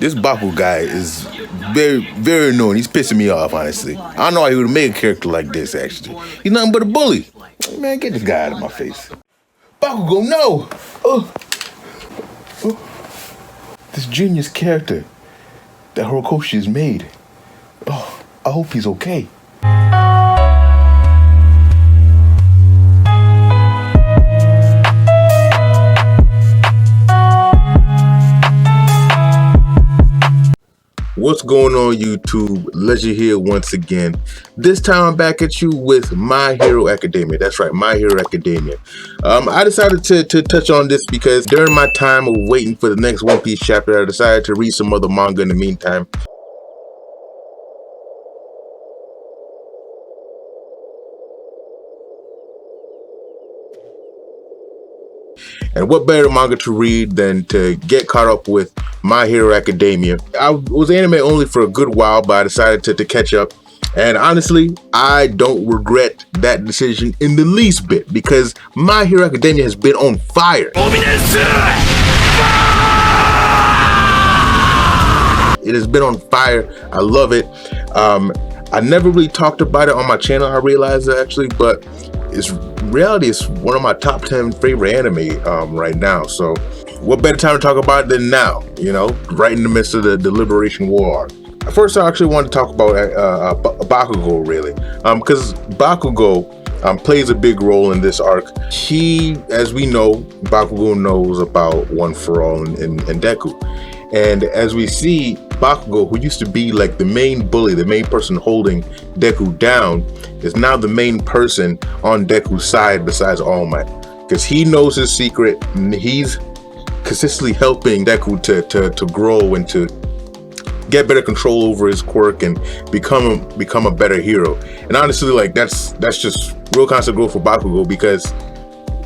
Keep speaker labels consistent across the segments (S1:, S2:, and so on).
S1: This Bakugo guy is very, very annoying. He's pissing me off, honestly. I don't know why he would make a character like this, actually. He's nothing but a bully. Man, get this guy out of my face. Bakugo, no! This genius character that Horikoshi has made. Oh, I hope he's okay. What's going on, YouTube? Legend here once again. This time I'm back at you with My Hero Academia. That's right, My Hero Academia. I decided to touch on this because during my time of waiting for the next One Piece chapter, I decided to read some other manga in the meantime. And what better manga to read than to get caught up with My Hero Academia. I was anime only for a good while, but I decided to catch up. And honestly, I don't regret that decision in the least bit because My Hero Academia has been on fire. It has been on fire. I love it. I never really talked about it on my channel, I realized actually, but it's reality is one of my top 10 favorite anime right now. So what better time to talk about it than now, you know, right in the midst of the Liberation War arc. First, I actually want to talk about Bakugo, really, because Bakugo plays a big role in this arc. He, as we know, Bakugo knows about One for All and Deku. And as we see, Bakugo, who used to be like the main bully, the main person holding Deku down, is now the main person on Deku's side besides All Might. Because he knows his secret, and he's consistently helping Deku to grow and to get better control over his quirk and become a better hero. And honestly, like that's just real constant growth for Bakugo, because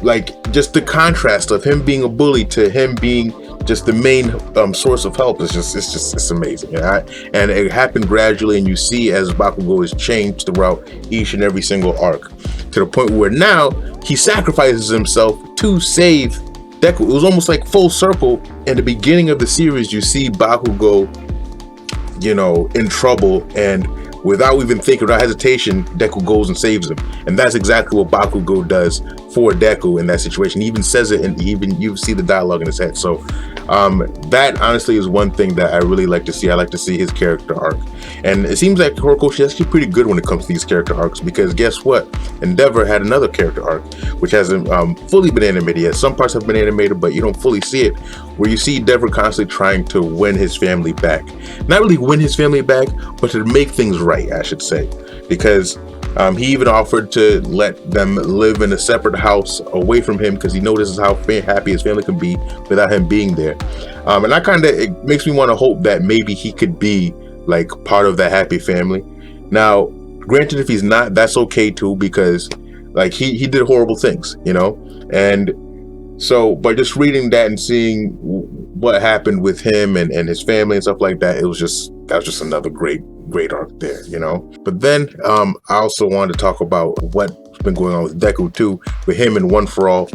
S1: like just the contrast of him being a bully to him being just the main source of help is it's amazing. And it happened gradually, and you see as Bakugo is changed throughout each and every single arc to the point where now he sacrifices himself to save Deku. It was almost like full circle. In the beginning of the series, you see Bakugo, you know, in trouble, and without even thinking, without hesitation, Deku goes and saves him. And that's exactly what Bakugo does for Deku in that situation. He even says it, and even you see the dialogue in his head. So that honestly is one thing that I really like to see. I like to see his character arc. And it seems like Horikoshi is actually pretty good when it comes to these character arcs, because guess what? Endeavor had another character arc, which hasn't fully been animated yet. Some parts have been animated, but you don't fully see it, where you see Endeavor constantly trying to win his family back. Not really win his family back, but to make things right, I should say. Because he even offered to let them live in a separate house away from him, because he notices how happy his family can be without him being there. And that it makes me want to hope that maybe he could be like part of that happy family. Now, granted, if he's not, that's okay too, because like he did horrible things, you know. And so by just reading that and seeing what happened with him and his family and stuff like that, that was just another great arc there, you know. But then I also wanted to talk about what's been going on with Deku too, with him and One for All.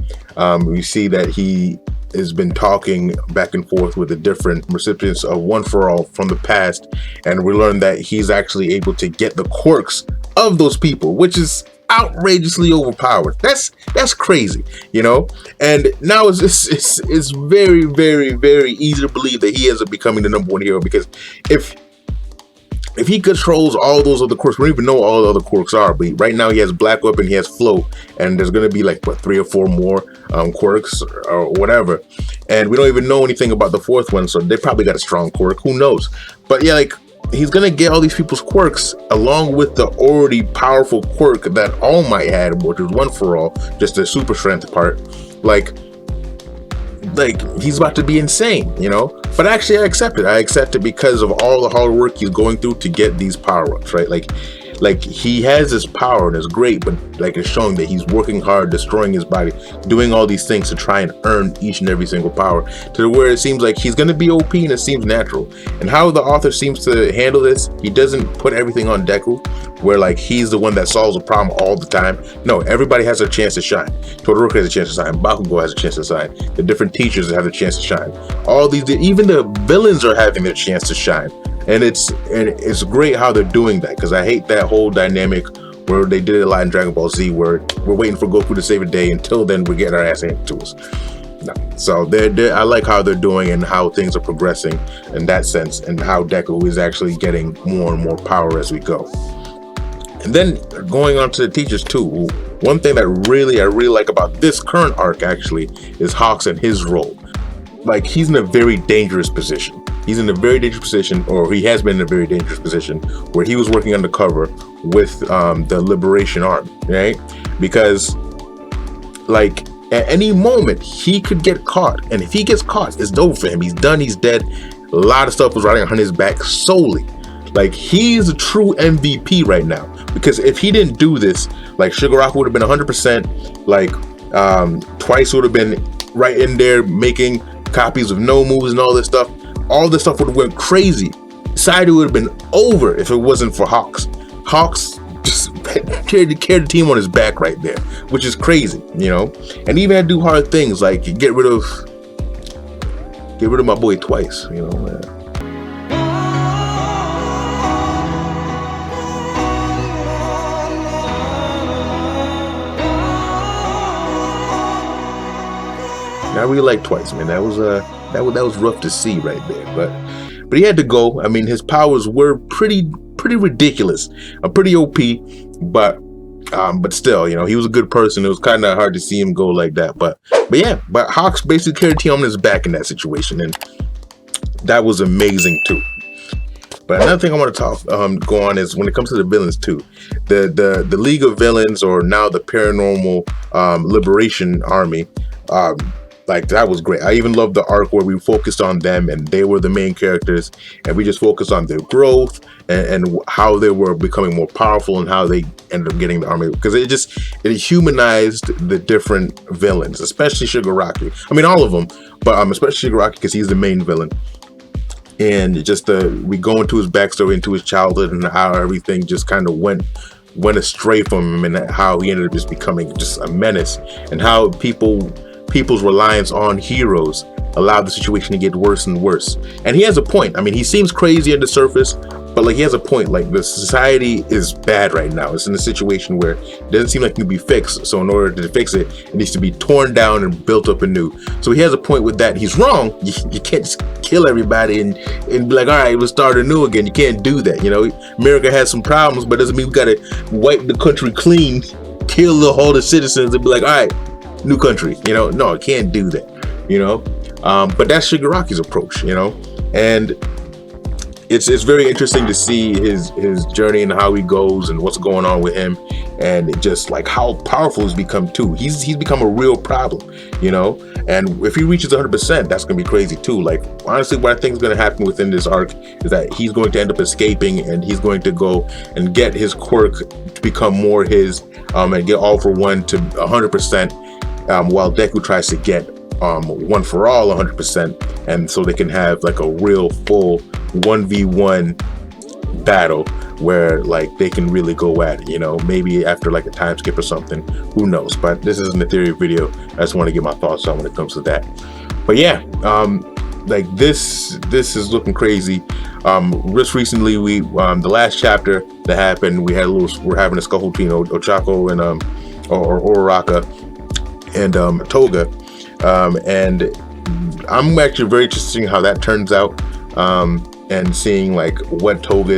S1: We see that he has been talking back and forth with the different recipients of One for All from the past, and we learned that he's actually able to get the quirks of those people, which is outrageously overpowered. That's crazy, you know. And now it's very, very, very easy to believe that he ends up becoming the #1 hero, because if he controls all those other quirks, we don't even know what all the other quirks are, but right now he has Black Weapon, he has Float, and there's going to be like, what, 3 or 4 more quirks or whatever. And we don't even know anything about the 4th one, so they probably got a strong quirk, who knows. But yeah, like, he's going to get all these people's quirks along with the already powerful quirk that All Might had, which was One for All, just the super strength part. Like he's about to be insane, you know. But actually I accept it because of all the hard work he's going through to get these power-ups, right? Like like he has this power and it's great, but like it's showing that he's working hard, destroying his body, doing all these things to try and earn each and every single power, to where it seems like he's going to be OP and it seems natural. And how the author seems to handle this, he doesn't put everything on Deku, where like he's the one that solves a problem all the time. No, everybody has a chance to shine. Todoroki has a chance to shine. Bakugo has a chance to shine. The different teachers have a chance to shine. All these, even the villains are having their chance to shine. And it's great how they're doing that, because I hate that whole dynamic where they did it a lot in Dragon Ball Z, where we're waiting for Goku to save a day. Until then, we're getting our ass handed to us. No. So I like how they're doing and how things are progressing in that sense, and how Deku is actually getting more and more power as we go. And then going on to the teachers too. One thing that I really like about this current arc actually is Hawks and his role. Like, he's in a very dangerous position. He's in a very dangerous position, or he has been in a very dangerous position, where he was working undercover with the Liberation Army, right? Because, like, at any moment, he could get caught. And if he gets caught, it's over for him. He's done, he's dead. A lot of stuff was riding on his back solely. Like, he's a true MVP right now. Because if he didn't do this, like, Shigaraki would have been 100%. Like, Twice would have been right in there making copies of no moves and all this stuff. All this stuff would have went crazy. Saito would have been over if it wasn't for Hawks. Hawks just carried the team on his back right there, which is crazy, you know. And he even had to do hard things like get rid of my boy Twice, you know. I really like Twice, man. That was rough to see right there, but he had to go. I mean, his powers were pretty ridiculous, pretty OP, but still, you know, he was a good person. It was kind of hard to see him go like that, but Hawks basically carried the team on his back in that situation, and that was amazing too. But another thing I want to go on is when it comes to the villains too. The League of Villains, or now the Paranormal Liberation Army. Like, that was great. I even loved the arc where we focused on them and they were the main characters, and we just focused on their growth and how they were becoming more powerful and how they ended up getting the army, because it humanized the different villains, especially Shigaraki. I mean, all of them, but especially Shigaraki, because he's the main villain. And just we go into his backstory, into his childhood, and how everything just kind of went astray from him, and how he ended up just becoming just a menace, and how people's reliance on heroes allowed the situation to get worse and worse. And he has a point. I mean, he seems crazy on the surface, but like, he has a point. Like, the society is bad right now. It's in a situation where it doesn't seem like it can be fixed. So in order to fix it, it needs to be torn down and built up anew. So he has a point with that. He's wrong. You can't just kill everybody and be like, all right, we'll start anew again. You can't do that. You know, America has some problems, but it doesn't mean we gotta wipe the country clean, kill all the citizens, and be like, all right, new country. You know, no, it can't do that. You know, but that's Shigaraki's approach. You know, and it's very interesting to see his journey and how he goes and what's going on with him, and just like how powerful he's become too. He's become a real problem, you know. And if he reaches 100%, that's gonna be crazy too. Like, honestly, what I think is gonna happen within this arc is that he's going to end up escaping, and he's going to go and get his quirk to become more his, and get All For One to 100%, while Deku tries to get One For All 100%, and so they can have like a real full 1v1 battle where like they can really go at it, you know, maybe after like a time skip or something, who knows. But this isn't a theory video. I just want to get my thoughts on when it comes to that. But yeah, like this is looking crazy. Just recently, we the last chapter that happened, we're having a scuffle between Ochako and or Uraraka and Toga, and I'm actually very interested in how that turns out, and seeing like what Toga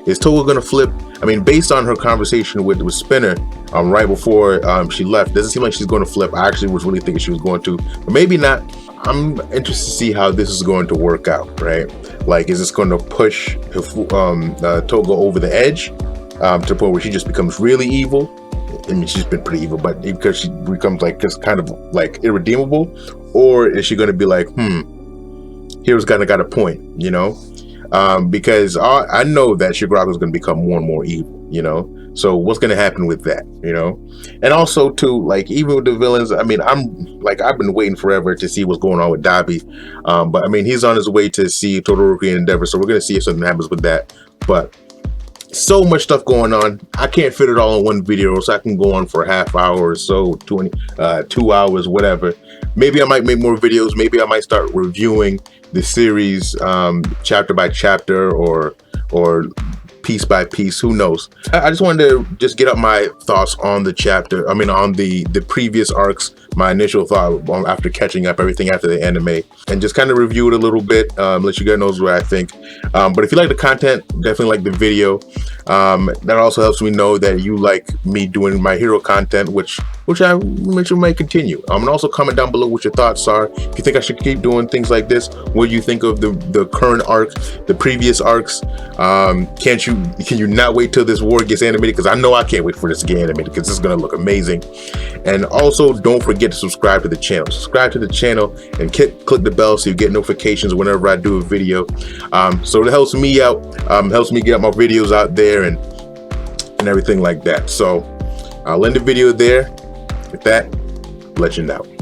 S1: is Toga gonna flip? I mean, based on her conversation with Spinner right before she left, doesn't seem like she's going to flip. I actually was really thinking she was going to, but maybe not. I'm interested to see how this is going to work out, right? Like, is this going to push Toga over the edge to the point where she just becomes really evil? I mean, she's been pretty evil, but because she becomes like just kind of like irredeemable, or is she going to be like, Hero's kind of got a point, you know? because I know that Shigaraku is going to become more and more evil, you know. So what's going to happen with that, you know? And also too, like, even with the villains, I mean, I've been waiting forever to see what's going on with Dabi, but I mean, he's on his way to see Todoroki and Endeavor, so we're going to see if something happens with that. But so much stuff going on, I can't fit it all in one video, so I can go on for a half hour or so, 2 hours, whatever. Maybe I might make more videos. Maybe I might start reviewing the series chapter by chapter or piece by piece, who knows. I just wanted to just get up my thoughts on the chapter, on the previous arcs, my initial thought after catching up everything after the anime, and just kind of review it a little bit, let you guys know what I think. But if you like the content, definitely like the video. That also helps me know that you like me doing my hero content, which I might continue. And also comment down below what your thoughts are. If you think I should keep doing things like this, what do you think of the current arc, the previous arcs? Can you not wait till this war gets animated? Because I know I can't wait for this to get animated, because this is going to look amazing. And also, don't forget to subscribe to the channel. Subscribe to the channel and click the bell so you get notifications whenever I do a video. So it helps me out, helps me get my videos out there and everything like that. So I'll end the video there. With that, let you know.